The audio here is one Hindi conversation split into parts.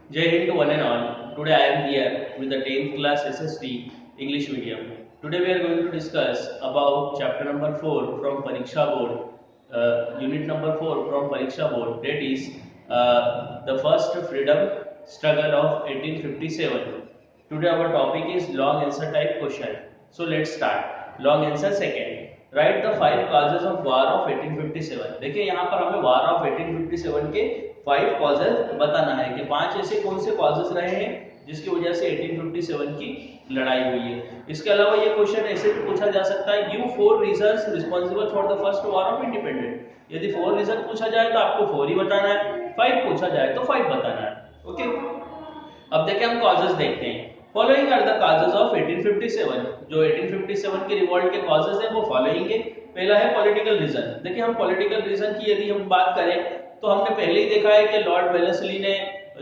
Jai Hind to one and all. Today I am here with the 10th class SST English medium. Today we are going to discuss about chapter number 4 from Pariksha Board, unit number 4 from Pariksha Board, that is the first freedom struggle of 1857. Today our topic is long answer type question. So let's start. Long answer second. Right the 5 causes of war of 1857। देखिए यहाँ पर हमें वार ऑफ 1857 के 5 कॉजेज बताना है कि 5 ऐसे कौन से कॉजेज रहे हैं जिसकी वजह से 1857 की लड़ाई हुई है। इसके अलावा ये क्वेश्चन ऐसे भी पूछा जा सकता है, give 4 reasons responsible for the first war of independence. यदि 4 रीजन पूछा जाए तो आपको 4 ही बताना है, 5 पूछा जाए तो 5 बताना है। ओके, अब देखिए हम कॉजेज देखते हैं। Following are the causes of 1857। जो 1857 के रिवॉल्ट के कॉजेज हैं वो फॉलोइंग है। पहला है पॉलिटिकल रीजन। देखिए हम पॉलिटिकल रीजन की यदि हम बात करें तो हमने पहले ही देखा है कि लॉर्ड वेलेस्ली ने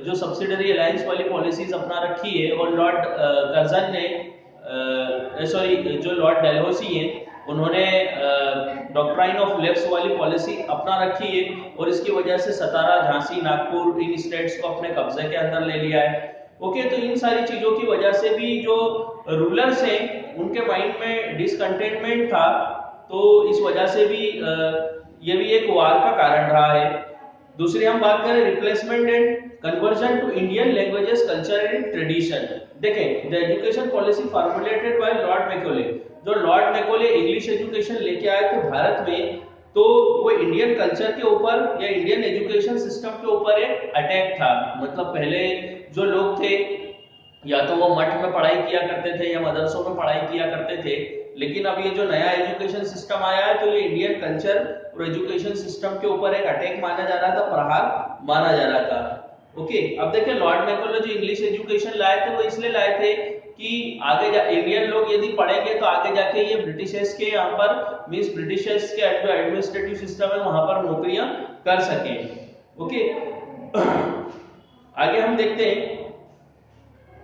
जो सब्सिडरी अलायंस वाली पॉलिसीज अपना रखी है और लॉर्ड कर्जन ने जो लॉर्ड डलहौसी हैं उन्होंने डॉक्ट्राइन ऑफ लेफ्ट वाली पॉलिसी अपना रखी है और इसकी वजह से सतारा, झांसी, नागपुर इन स्टेट्स को अपने कब्जे के अंदर ले लिया है। ओके, तो इन सारी चीजों की वजह से भी जो रूलर्स हैं उनके माइंड में डिसकंटेनमेंट था, तो इस वजह से भी ये भी एक वार का कारण रहा है। दूसरी हम बात करें replacement and conversion to Indian languages, culture and tradition. देखें the education policy formulated by Lord Macaulay. जो लॉर्ड मैकॉले इंग्लिश एजुकेशन लेके आए थे भारत में, तो वो इंडियन कल्चर के ऊपर या इंडियन एजुकेशन सिस्टम के ऊपर एक अटैक था। मतलब पहले जो लोग थे या तो वो मठ में पढ़ाई किया करते थे या मदरसों में पढ़ाई किया करते थे, लेकिन अब ये जो नया एजुकेशन सिस्टम आया है तो ये इंडियन कल्चर और एजुकेशन सिस्टम के ऊपर एक अटैक माना जा रहा था, प्रहार माना जा रहा था। ओके, अब देखिए लॉर्ड मैकॉले जो इंग्लिश एजुकेशन लाए थे वो इसलिए लाए थे कि आगे इंडियन लोग यदि पढ़ेंगे तो आगे जाके ये ब्रिटिशर्स के यहाँ पर मींस ब्रिटिशर्स के जो एडमिनिस्ट्रेटिव सिस्टम है वहां पर नौकरियां कर सके। ओके, आगे हम देखते हैं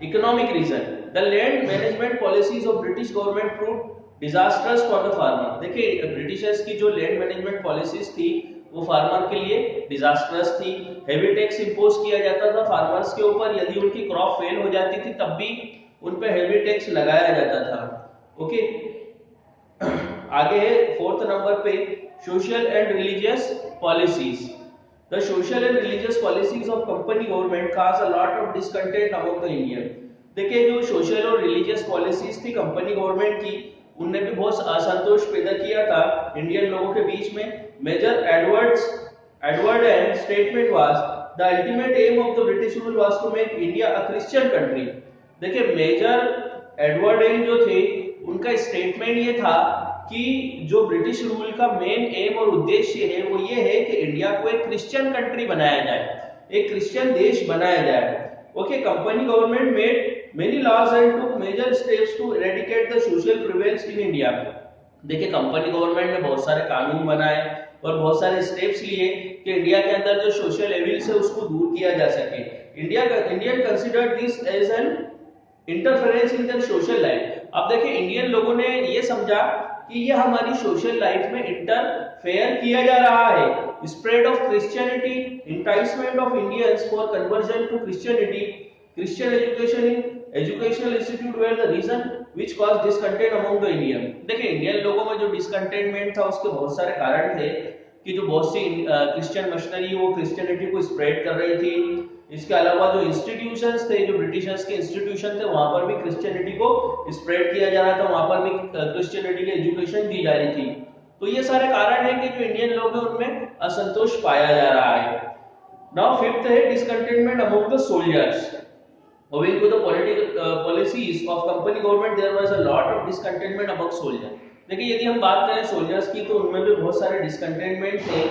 economic reason. The land management policies of British government prove disasters for the farmer. देखिए ब्रिटिशर्स की जो लैंड मैनेजमेंट पॉलिसीज थी वो फार्मर के लिए डिजास्टर्स थी। हेवी टैक्स इंपोज किया जाता था फार्मर्स के ऊपर, यदि उनकी क्रॉप फेल हो जाती थी तब भी उन पे हेवी टैक्स लगाया जाता था। ओके, आगे है 4th नंबर पे social and religious policies. The social and religious policies of company government cause a lot of discontent among the Indian. देखिए जो सोशल और रिलीजियस पॉलिसीज थी कंपनी गवर्नमेंट की, उनने भी बहुत असंतोष पैदा किया था इंडियन लोगों के बीच में। Major Edward and statement was the ultimate aim of the British rule was to make India a Christian country. देखिए मेजर एडवर्ड एंड जो थे उनका स्टेटमेंट ये था कि जो ब्रिटिश रूल का मेन एम और उद्देश्य है वो ये है कि इंडिया को एक क्रिश्चियन कंट्री बनाया जाए, एक क्रिश्चियन देश बनाया जाए। Okay, company government made many laws and took major steps to eradicate the social prevails in India. देखिए कंपनी गवर्नमेंट ने बहुत सारे कानून बनाए और बहुत सारे स्टेप्स लिए कि इंडिया के अंदर जो सोशल एविल्स है उसको दूर किया जा सके। Indian considered this as an interference in their social life. अब देखिए इंडियन लोगों ने ये समझा कि ये हमारी सोशल लाइफ में इंटरफेयर किया जा रहा है। Spread of Christianity, enticement of Indians for conversion to Christianity, Christian education in educational institute where the reason which cause discontent among the Indian. देखिए इंडियन लोगों में जो डिसकंटेंटमेंट था उसके बहुत सारे कारण थे कि जो बहुत सी क्रिश्चियन मशीनरी वो क्रिश्चियनिटी को स्प्रेड कर रही थी। इसके अलावा जो इंस्टीट्यूशंस थे, जो ब्रिटिशर्स के इंस्टीट्यूशन थे, वहां पर भी क्रिश्चियनिटी को स्प्रेड किया जा रहा था, वहां पर भी क्रिश्चियनिटी की एजुकेशन दी जा रही थी। तो ये सारे कारण है कि जो इंडियन लोग हैं उनमें असंतोष पाया जा रहा है। नाउ 5th है discontentment among the soldiers. Owing to the political policies of company government, there was a lot of discontentment among soldiers. देखिए यदि हम बात करें सोल्जर्स की तो उनमें भी बहुत सारे डिसकंटेंटमेंट थे।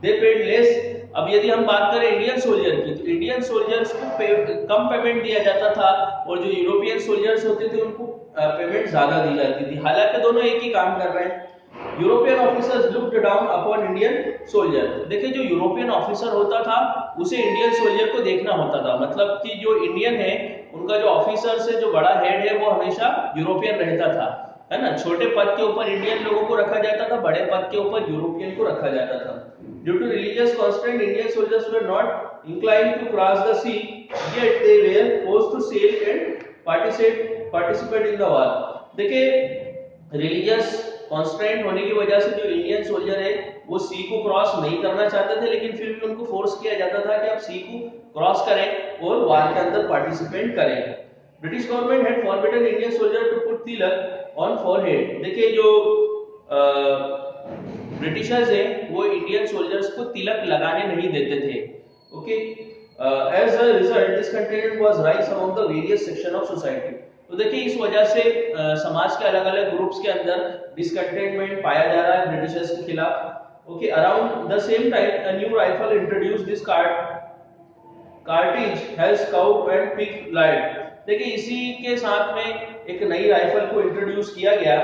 दे पेड लेस। अब यदि हम बात करें इंडियन सोल्जर की तो इंडियन सोल्जर्स को कम पेमेंट दिया जाता था और जो यूरोपियन सोल्जर्स होते थे उनको पेमेंट ज्यादा दी जाती थी। हालांकि दोनों एक ही काम कर रहे हैं। European officers looked down upon Indian soldier. देखिए जो यूरोपियन ऑफिसर होता था उसे इंडियन सोल्जर को देखना होता था, मतलब कि जो इंडियन है उनका जो ऑफिसर से जो बड़ा हेड है वो हमेशा यूरोपियन रहता था, है ना। छोटे पद के ऊपर इंडियन लोगों को रखा जाता था, बड़े पद के ऊपर यूरोपियन को रखा जाता था। Due to religious constraint Indian soldiers were not inclined to cross the sea yet they were forced to sail and participate in the war. देखिए रिलीजियस कॉन्स्ट्रेंट होने की वजह से जो इंडियन सोल्जर है वो सी को क्रॉस नहीं करना चाहते थे, लेकिन फिर भी उनको फोर्स किया जाता था कि आप सी को क्रॉस करें और वार के अंदर पार्टिसिपेट करें। British government had forbidden Indian soldier to put tilak on forehead. देखिए जो ब्रिटिशर्स है वो इंडियन सोल्जर्स को तिलक लगाने नहीं देते थे। Okay, as a result discontentment was rise among the various section of society. तो देखिए इस वजह से समाज के अलग अलग ग्रुप्स के अंदर डिसकंटेंटमेंट पाया जा रहा है ब्रिटिशर्स के खिलाफ। Okay, around the same time a new rifle introduce this cartridge has cow and pig light. देखिए इसी के साथ में एक नई राइफल को इंट्रोड्यूस किया गया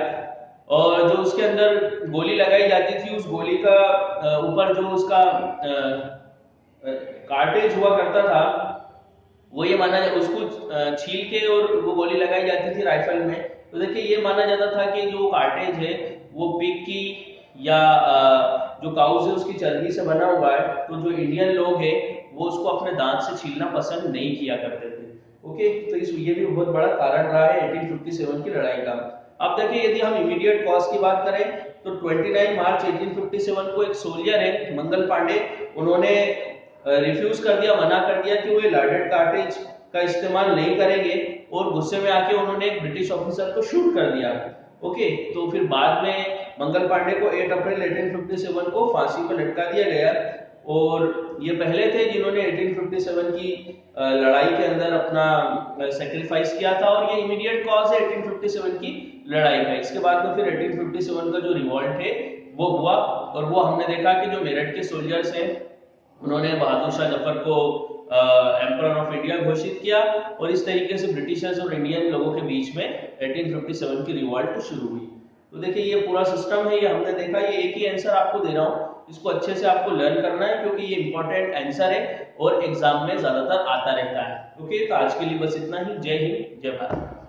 और जो उसके अंदर गोली लगाई जाती थी उस गोली का ऊपर जो उसका कार्टेज हुआ करता था वो ये माना उसको छील के और वो गोली लगाई जाती थी राइफल में। तो देखिए ये माना जाता था कि जो कार्टेज है वो पिग की या जो काउज है उसकी चर्बी से बना हुआ है, तो जो इंडियन लोग हैं वो उसको अपने दांत से छीलना पसंद नहीं किया करते थे। ओके, तो ये भी बहुत बड़ा कारण रहा है 1857 की लड़ाई का। अब देखिए यदि हम इमीडिएट कॉज की बात करें तो 29 मार्च 1857 को एक सोल्जर है मंगल पांडे, उन्होंने रिफ्यूज कर दिया, मना कर दिया कि वो लैडेड कार्टेज का इस्तेमाल नहीं करेंगे और गुस्से में आके उन्होंने एक ब्रिटिश ऑफिसर को शूट कर दिया। ओके, तो फिर बाद में मंगल पांडे को 8 अप्रैल 1857 को फांसी पर लटका दिया गया और ये पहले थे जिन्होंने 1857 की लड़ाई के अंदर अपना सेक्रीफाइस किया था और ये इमीडिएट कॉज है 1857 की लड़ाई का। इसके बाद में फिर 1857 का जो रिवॉल्ट है वो हुआ और वो हमने देखा कि जो मेरठ के सोल्जर्स हैं उन्होंने बहादुर शाह जफर को एम्परर ऑफ इंडिया घोषित किया और इस तरीके से ब्रिटिशर्स और इंडियन लोगों के बीच में 1857 की रिवॉल्ट शुरू हुई। तो देखिए ये पूरा सिस्टम है, ये हमने देखा, ये एक ही आंसर आपको दे रहा हूँ, इसको अच्छे से आपको लर्न करना है क्योंकि ये इंपॉर्टेंट आंसर है और एग्जाम में ज्यादातर आता रहता है। ओके, तो आज के लिए बस इतना ही। जय हिंद, जय भारत।